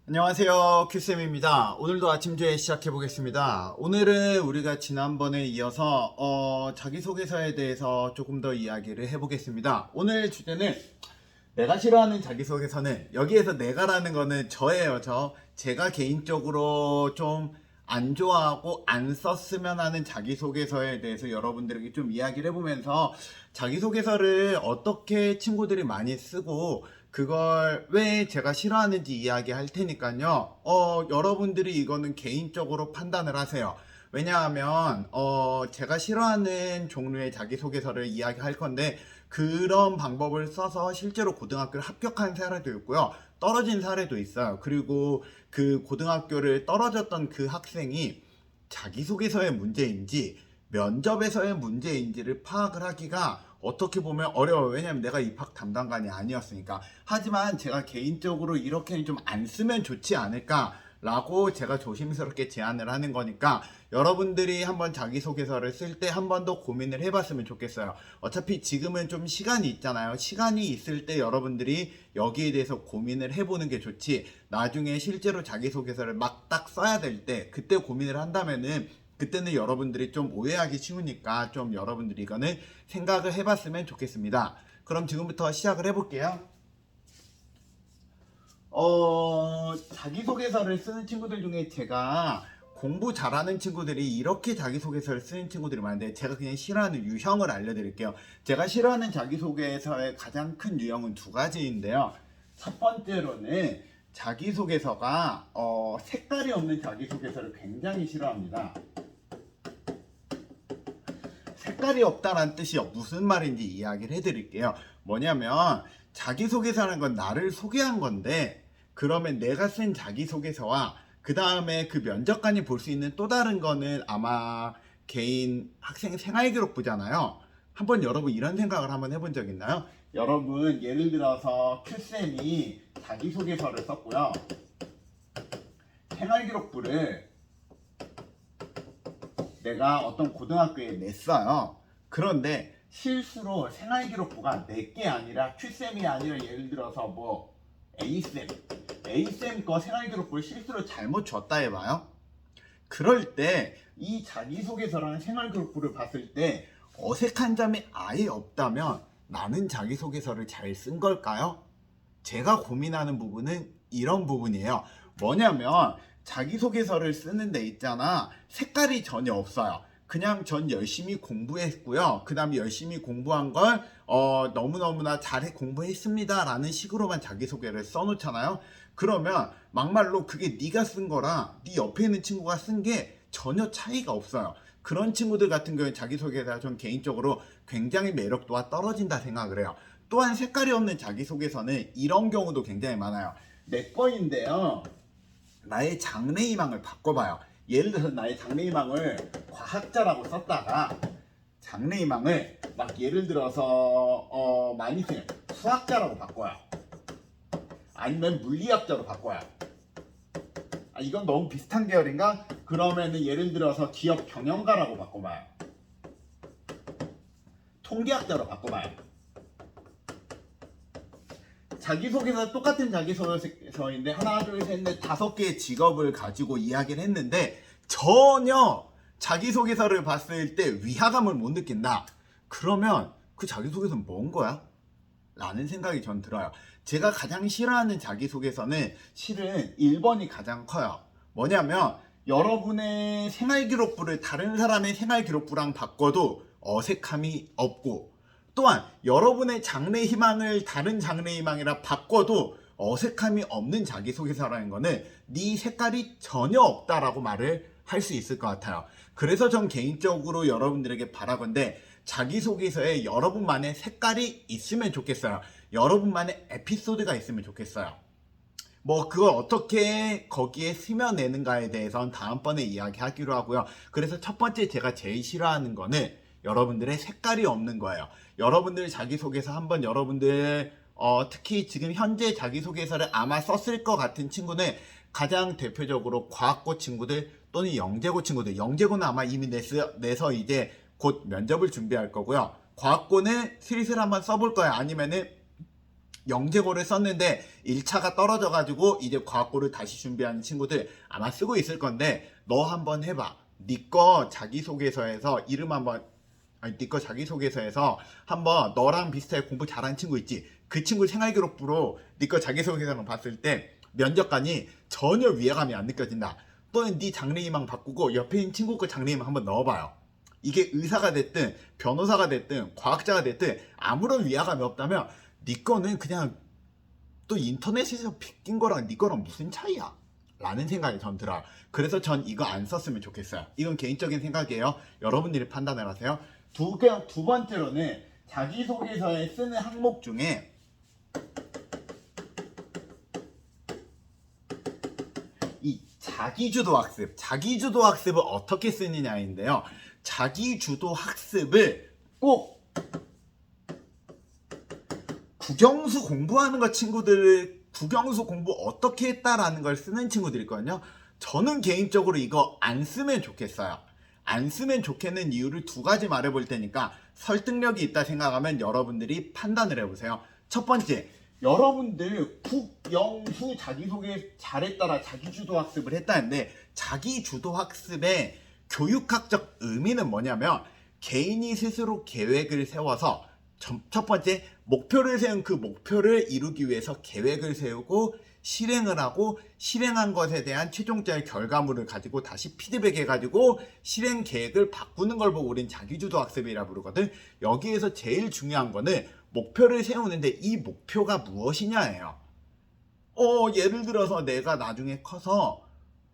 안녕하세요, 큐쌤입니다. 오늘도 아침주에 시작해 보겠습니다. 오늘은 우리가 지난번에 이어서 자기소개서에 대해서 조금 더 이야기를 해보겠습니다. 오늘 주제는 내가 싫어하는 자기소개서는, 여기에서 내가라는 거는 저예요. 제가 개인적으로 좀 안 좋아하고 안 썼으면 하는 자기소개서에 대해서 여러분들에게 좀 이야기를 해보면서 자기소개서를 어떻게 친구들이 많이 쓰고 그걸 왜 제가 싫어하는지 이야기할 테니까요. 여러분들이 이거는 개인적으로 판단을 하세요. 왜냐하면 제가 싫어하는 종류의 자기소개서를 이야기할 건데, 그런 방법을 써서 실제로 고등학교를 합격한 사례도 있고요, 떨어진 사례도 있어요. 그리고 그 고등학교를 떨어졌던 그 학생이 자기소개서의 문제인지 면접에서의 문제인지를 파악을 하기가 어떻게 보면 어려워요. 왜냐면 내가 입학 담당관이 아니었으니까. 하지만 제가 개인적으로 이렇게는 좀 안 쓰면 좋지 않을까 라고 제가 조심스럽게 제안을 하는 거니까, 여러분들이 한번 자기소개서를 쓸 때 한 번 더 고민을 해봤으면 좋겠어요. 어차피 지금은 좀 시간이 있잖아요. 시간이 있을 때 여러분들이 여기에 대해서 고민을 해보는 게 좋지, 나중에 실제로 자기소개서를 막 딱 써야 될 때 그때 고민을 한다면은 그때는 여러분들이 좀 오해하기 쉬우니까 좀 여러분들이 이거는 생각을 해봤으면 좋겠습니다. 그럼 지금부터 시작을 해볼게요. 자기소개서를 쓰는 친구들 중에 제가 공부 잘하는 친구들이 이렇게 자기소개서를 쓰는 친구들이 많은데, 제가 그냥 싫어하는 유형을 알려드릴게요. 제가 싫어하는 자기소개서의 가장 큰 유형은 두 가지인데요. 첫 번째로는 자기소개서가 색깔이 없는 자기소개서를 굉장히 싫어합니다. 색깔이 없다는 뜻이 무슨 말인지 이야기를 해드릴게요. 뭐냐면 자기소개서라는 건 나를 소개한 건데, 그러면 내가 쓴 자기소개서와 그 다음에 그 면접관이 볼 수 있는 또 다른 거는 아마 개인 학생 생활기록부잖아요. 한번 여러분 이런 생각을 한번 해본 적 있나요? 여러분 예를 들어서 큐쌤이 자기소개서를 썼고요, 생활기록부를 내가 어떤 고등학교에 냈어요. 그런데 실수로 생활기록부가 내게 아니라 큐쌤이 아니라 예를 들어서 뭐 A쌤 거 생활기록부를 실수로 잘못 줬다 해봐요. 그럴 때 이 자기소개서라는 생활기록부를 봤을 때 어색한 점이 아예 없다면 나는 자기소개서를 잘 쓴 걸까요? 제가 고민하는 부분은 이런 부분이에요. 뭐냐면 자기소개서를 쓰는 데 있잖아, 색깔이 전혀 없어요. 그냥 전 열심히 공부했고요, 그 다음에 열심히 공부한 걸 너무너무나 잘 공부했습니다 라는 식으로만 자기소개를 써놓잖아요. 그러면 막말로 그게 네가 쓴 거랑 네 옆에 있는 친구가 쓴 게 전혀 차이가 없어요. 그런 친구들 같은 경우에 자기소개가 전 개인적으로 굉장히 매력도가 떨어진다 생각을 해요. 또한 색깔이 없는 자기소개서는 이런 경우도 굉장히 많아요. 내 거인데요, 나의 장래희망을 바꿔봐요. 예를 들어서 나의 장래희망을 과학자라고 썼다가 장래희망을 막 예를 들어서 많이 쓰는 수학자라고 바꿔요. 아니면 물리학자로 바꿔요. 이건 너무 비슷한 계열인가? 그러면은 예를 들어서 기업 경영가라고 바꿔봐요. 통계학자로 바꿔봐요. 자기소개서 똑같은 자기소개서인데 하나 둘셋넷 다섯 개의 직업을 가지고 이야기를 했는데 전혀 자기소개서를 봤을 때 위화감을 못 느낀다. 그러면 그 자기소개서는 뭔 거야? 라는 생각이 전 들어요. 제가 가장 싫어하는 자기소개서는 실은 1번이 가장 커요. 뭐냐면 여러분의 생활기록부를 다른 사람의 생활기록부랑 바꿔도 어색함이 없고, 또한 여러분의 장래희망을 다른 장래희망이라 바꿔도 어색함이 없는 자기소개서라는 거는 네 색깔이 전혀 없다라고 말을 할 수 있을 것 같아요. 그래서 전 개인적으로 여러분들에게 바라건대 자기소개서에 여러분만의 색깔이 있으면 좋겠어요. 여러분만의 에피소드가 있으면 좋겠어요. 뭐 그걸 어떻게 거기에 스며내는가에 대해서는 다음번에 이야기하기로 하고요. 그래서 첫 번째 제가 제일 싫어하는 거는 여러분들의 색깔이 없는 거예요. 여러분들 자기소개서 한번 여러분들 특히 지금 현재 자기소개서를 아마 썼을 것 같은 친구는 가장 대표적으로 과학고 친구들 또는 영재고 친구들, 영재고는 아마 이미 내서 이제 곧 면접을 준비할 거고요. 과학고는 슬슬 한번 써볼 거예요. 아니면은 영재고를 썼는데 1차가 떨어져가지고 이제 과학고를 다시 준비하는 친구들 아마 쓰고 있을 건데, 너 한번 해봐. 네 거 자기소개서에서 이름 한번, 아니 네 거 자기소개서에서 한번 너랑 비슷하게 공부 잘하는 친구 있지? 그 친구 생활기록부로 네 거 자기소개서를 봤을 때 면접관이 전혀 위화감이 안 느껴진다. 또는 네 장래희망 바꾸고 옆에 있는 친구 거 장래희망 한번 넣어봐요. 이게 의사가 됐든 변호사가 됐든 과학자가 됐든 아무런 위화감이 없다면 네 거는 그냥 또 인터넷에서 베낀 거랑 네 거랑 무슨 차이야? 라는 생각이 전 들어요. 그래서 전 이거 안 썼으면 좋겠어요. 이건 개인적인 생각이에요. 여러분들이 판단을 하세요. 두 번째로는 자기소개서에 쓰는 항목 중에 이 자기주도 학습을 어떻게 쓰느냐인데요. 자기주도 학습을 꼭 국영수 공부하는 거 친구들, 국영수 공부 어떻게 했다라는 걸 쓰는 친구들 있거든요. 저는 개인적으로 이거 안 쓰면 좋겠어요. 안 쓰면 좋겠는 이유를 두 가지 말해볼 테니까 설득력이 있다 생각하면 여러분들이 판단을 해보세요. 첫 번째, 여러분들 국영수 자기소개 잘했다라 자기주도 학습을 했다는데, 자기주도 학습의 교육학적 의미는 뭐냐면 개인이 스스로 계획을 세워서 첫 번째, 목표를 세운 그 목표를 이루기 위해서 계획을 세우고 실행을 하고, 실행한 것에 대한 최종적인 결과물을 가지고 다시 피드백해가지고 실행 계획을 바꾸는 걸 보고 우린 자기주도 학습이라 부르거든. 여기에서 제일 중요한 거는 목표를 세우는데 이 목표가 무엇이냐예요. 예를 들어서 내가 나중에 커서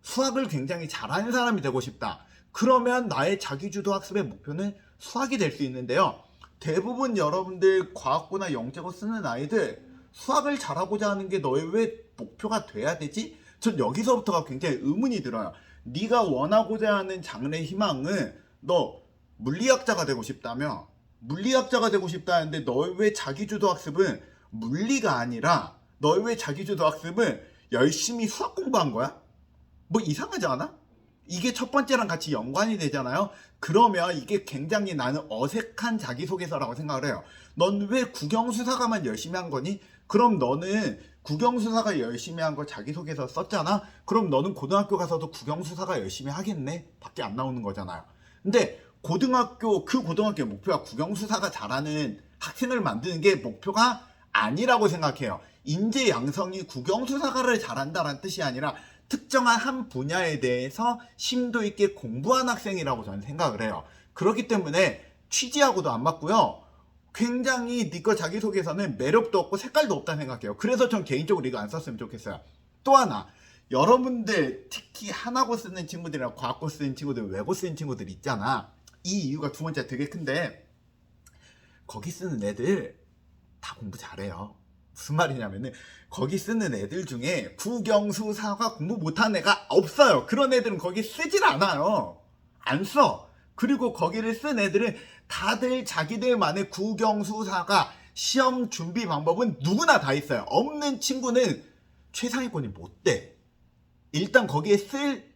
수학을 굉장히 잘하는 사람이 되고 싶다. 그러면 나의 자기주도 학습의 목표는 수학이 될 수 있는데요. 대부분 여러분들 과학고나 영재고 쓰는 아이들 수학을 잘하고자 하는 게 너의 왜 목표가 돼야 되지? 전 여기서부터가 굉장히 의문이 들어요. 네가 원하고자 하는 장래 희망은 너 물리학자가 되고 싶다며, 물리학자가 되고 싶다는데 너의 왜 자기주도 학습은 물리가 아니라 너의 왜 자기주도 학습은 열심히 수학 공부한 거야? 뭐 이상하지 않아? 이게 첫 번째랑 같이 연관이 되잖아요. 그러면 이게 굉장히 나는 어색한 자기소개서라고 생각을 해요. 넌 왜 국영수사가만 열심히 한 거니? 그럼 너는 국영수사가 열심히 한 거 자기소개서 썼잖아? 그럼 너는 고등학교 가서도 국영수사가 열심히 하겠네? 밖에 안 나오는 거잖아요. 근데 그 고등학교의 목표가 국영수사가 잘하는 학생을 만드는 게 목표가 아니라고 생각해요. 인재 양성이 국영수사가를 잘한다는 뜻이 아니라 특정한 한 분야에 대해서 심도 있게 공부한 학생이라고 저는 생각을 해요. 그렇기 때문에 취지하고도 안 맞고요. 굉장히 네 거 자기소개서는 매력도 없고 색깔도 없다는 생각해요. 그래서 전 개인적으로 이거 안 썼으면 좋겠어요. 또 하나, 여러분들 특히 하나고 쓰는 친구들이랑 과학고 쓰는 친구들, 외고 쓰는 친구들 있잖아. 이 이유가 두 번째 되게 큰데, 거기 쓰는 애들 다 공부 잘해요. 무슨 말이냐면은 거기 쓰는 애들 중에 국영수사가 공부 못하는 애가 없어요. 그런 애들은 거기 쓰질 않아요. 안 써. 그리고 거기를 쓴 애들은 다들 자기들만의 국영수사가 시험 준비 방법은 누구나 다 있어요. 없는 친구는 최상위권이 못 돼. 일단 거기에 쓸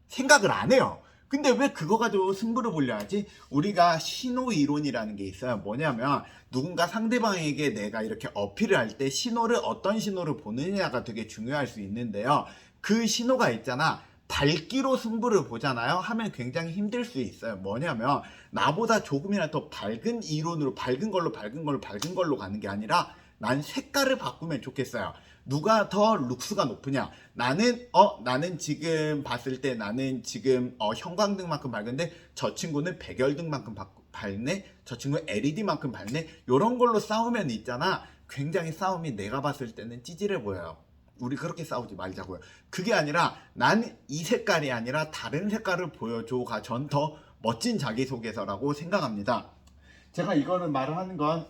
생각을 안 해요. 근데 왜 그거 가지고 승부를 보려 하지? 우리가 신호 이론이라는 게 있어요. 뭐냐면 누군가 상대방에게 내가 이렇게 어필을 할 때 신호를 어떤 신호를 보느냐가 되게 중요할 수 있는데요. 그 신호가 있잖아. 밝기로 승부를 보잖아요. 하면 굉장히 힘들 수 있어요. 뭐냐면 나보다 조금이라도 더 밝은 이론으로 밝은 걸로 가는 게 아니라 난 색깔을 바꾸면 좋겠어요. 누가 더 룩스가 높으냐? 나는 지금 봤을 때 나는 지금 형광등만큼 밝은데 저 친구는 백열등만큼 밝네? 저 친구는 LED만큼 밝네? 요런 걸로 싸우면 있잖아. 굉장히 싸움이 내가 봤을 때는 찌질해 보여요. 우리 그렇게 싸우지 말자고요. 그게 아니라 난 이 색깔이 아니라 다른 색깔을 보여줘가 전 더 멋진 자기소개서라고 생각합니다. 제가 이거를 말을 하는 건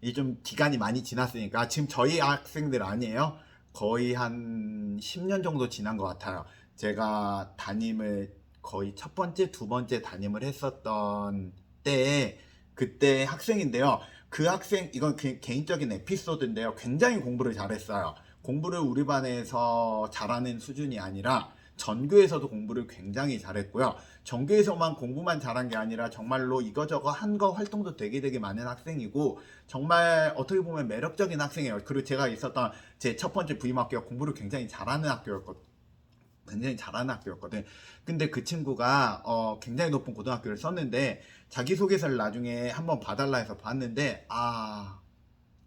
이제 좀 기간이 많이 지났으니까 지금 저희 학생들 아니에요. 거의 한 10년 정도 지난 것 같아요. 제가 담임을 거의 첫 번째, 두 번째 담임을 했었던 때에 그때 학생인데요. 그 학생, 이건 개인적인 에피소드인데요. 굉장히 공부를 잘했어요. 공부를 우리 반에서 잘하는 수준이 아니라 전교에서도 공부를 굉장히 잘했고요. 전교에서만 공부만 잘한 게 아니라 정말로 이거저거 한 거 활동도 되게 많은 학생이고 정말 어떻게 보면 매력적인 학생이에요. 그리고 제가 있었던 제 첫 번째 부임학교가 공부를 굉장히 잘하는 학교였거든요. 굉장히 잘하는 학교였거든. 근데 그 친구가 굉장히 높은 고등학교를 썼는데 자기소개서를 나중에 한번 봐달라 해서 봤는데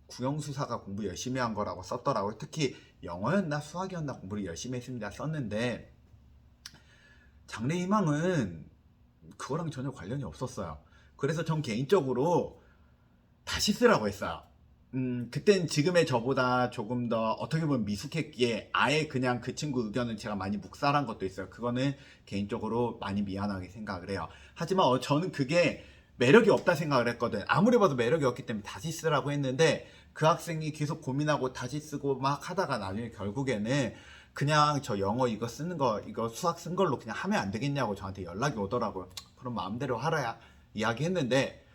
국영수사가 공부 열심히 한 거라고 썼더라고요. 특히 영어였나 수학이었나 공부를 열심히 했습니다 썼는데 장래희망은 그거랑 전혀 관련이 없었어요. 그래서 전 개인적으로 다시 쓰라고 했어요. 그땐 지금의 저보다 조금 더 어떻게 보면 미숙했기에 아예 그냥 그 친구 의견을 제가 많이 묵살한 것도 있어요. 그거는 개인적으로 많이 미안하게 생각을 해요. 하지만 저는 그게 매력이 없다 생각을 했거든. 아무리 봐도 매력이 없기 때문에 다시 쓰라고 했는데 그 학생이 계속 고민하고 다시 쓰고 막 하다가 나중에 결국에는 그냥 저 영어 이거 쓰는 거 이거 수학 쓴 걸로 그냥 하면 안 되겠냐고 저한테 연락이 오더라고요. 그럼 마음대로 하라 이야기했는데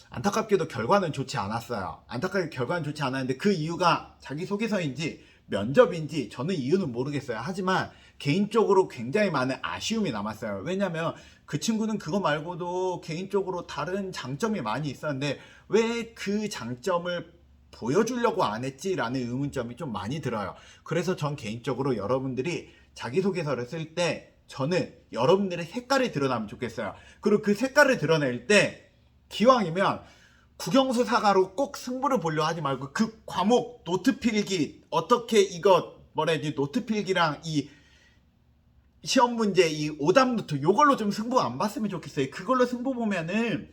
안타깝게도 결과는 좋지 않았어요. 안타깝게 결과는 좋지 않았는데 그 이유가 자기소개서인지 면접인지 저는 이유는 모르겠어요. 하지만 개인적으로 굉장히 많은 아쉬움이 남았어요. 왜냐면 그 친구는 그거 말고도 개인적으로 다른 장점이 많이 있었는데 왜 그 장점을 보여주려고 안 했지라는 의문점이 좀 많이 들어요. 그래서 전 개인적으로 여러분들이 자기소개서를 쓸 때 저는 여러분들의 색깔이 드러나면 좋겠어요. 그리고 그 색깔을 드러낼 때 기왕이면 국영수 사과로 꼭 승부를 보려 하지 말고 그 과목 노트 필기 어떻게 이거 뭐라 해야지 노트 필기랑 이 시험 문제 이 오답 노트 요걸로 좀 승부 안 봤으면 좋겠어요. 그걸로 승부 보면은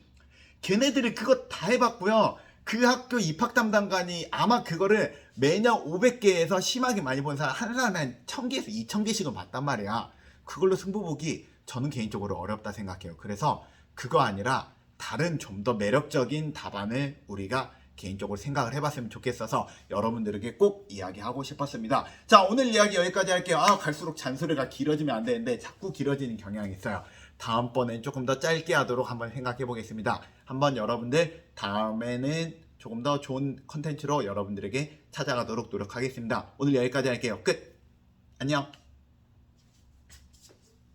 걔네들이 그거 다 해봤고요. 그 학교 입학 담당관이 아마 그거를 매년 500개에서 심하게 많이 본 사람 한 사람에 한 1000개에서 2000개씩은 봤단 말이야. 그걸로 승부 보기 저는 개인적으로 어렵다 생각해요. 그래서 그거 아니라 다른 좀 더 매력적인 답안을 우리가 개인적으로 생각을 해봤으면 좋겠어서 여러분들에게 꼭 이야기하고 싶었습니다. 자, 오늘 이야기 여기까지 할게요. 갈수록 잔소리가 길어지면 안 되는데 자꾸 길어지는 경향이 있어요. 다음번엔 조금 더 짧게 하도록 한번 생각해 보겠습니다. 한번 여러분들 다음에는 조금 더 좋은 컨텐츠로 여러분들에게 찾아가도록 노력하겠습니다. 오늘 여기까지 할게요. 끝! 안녕!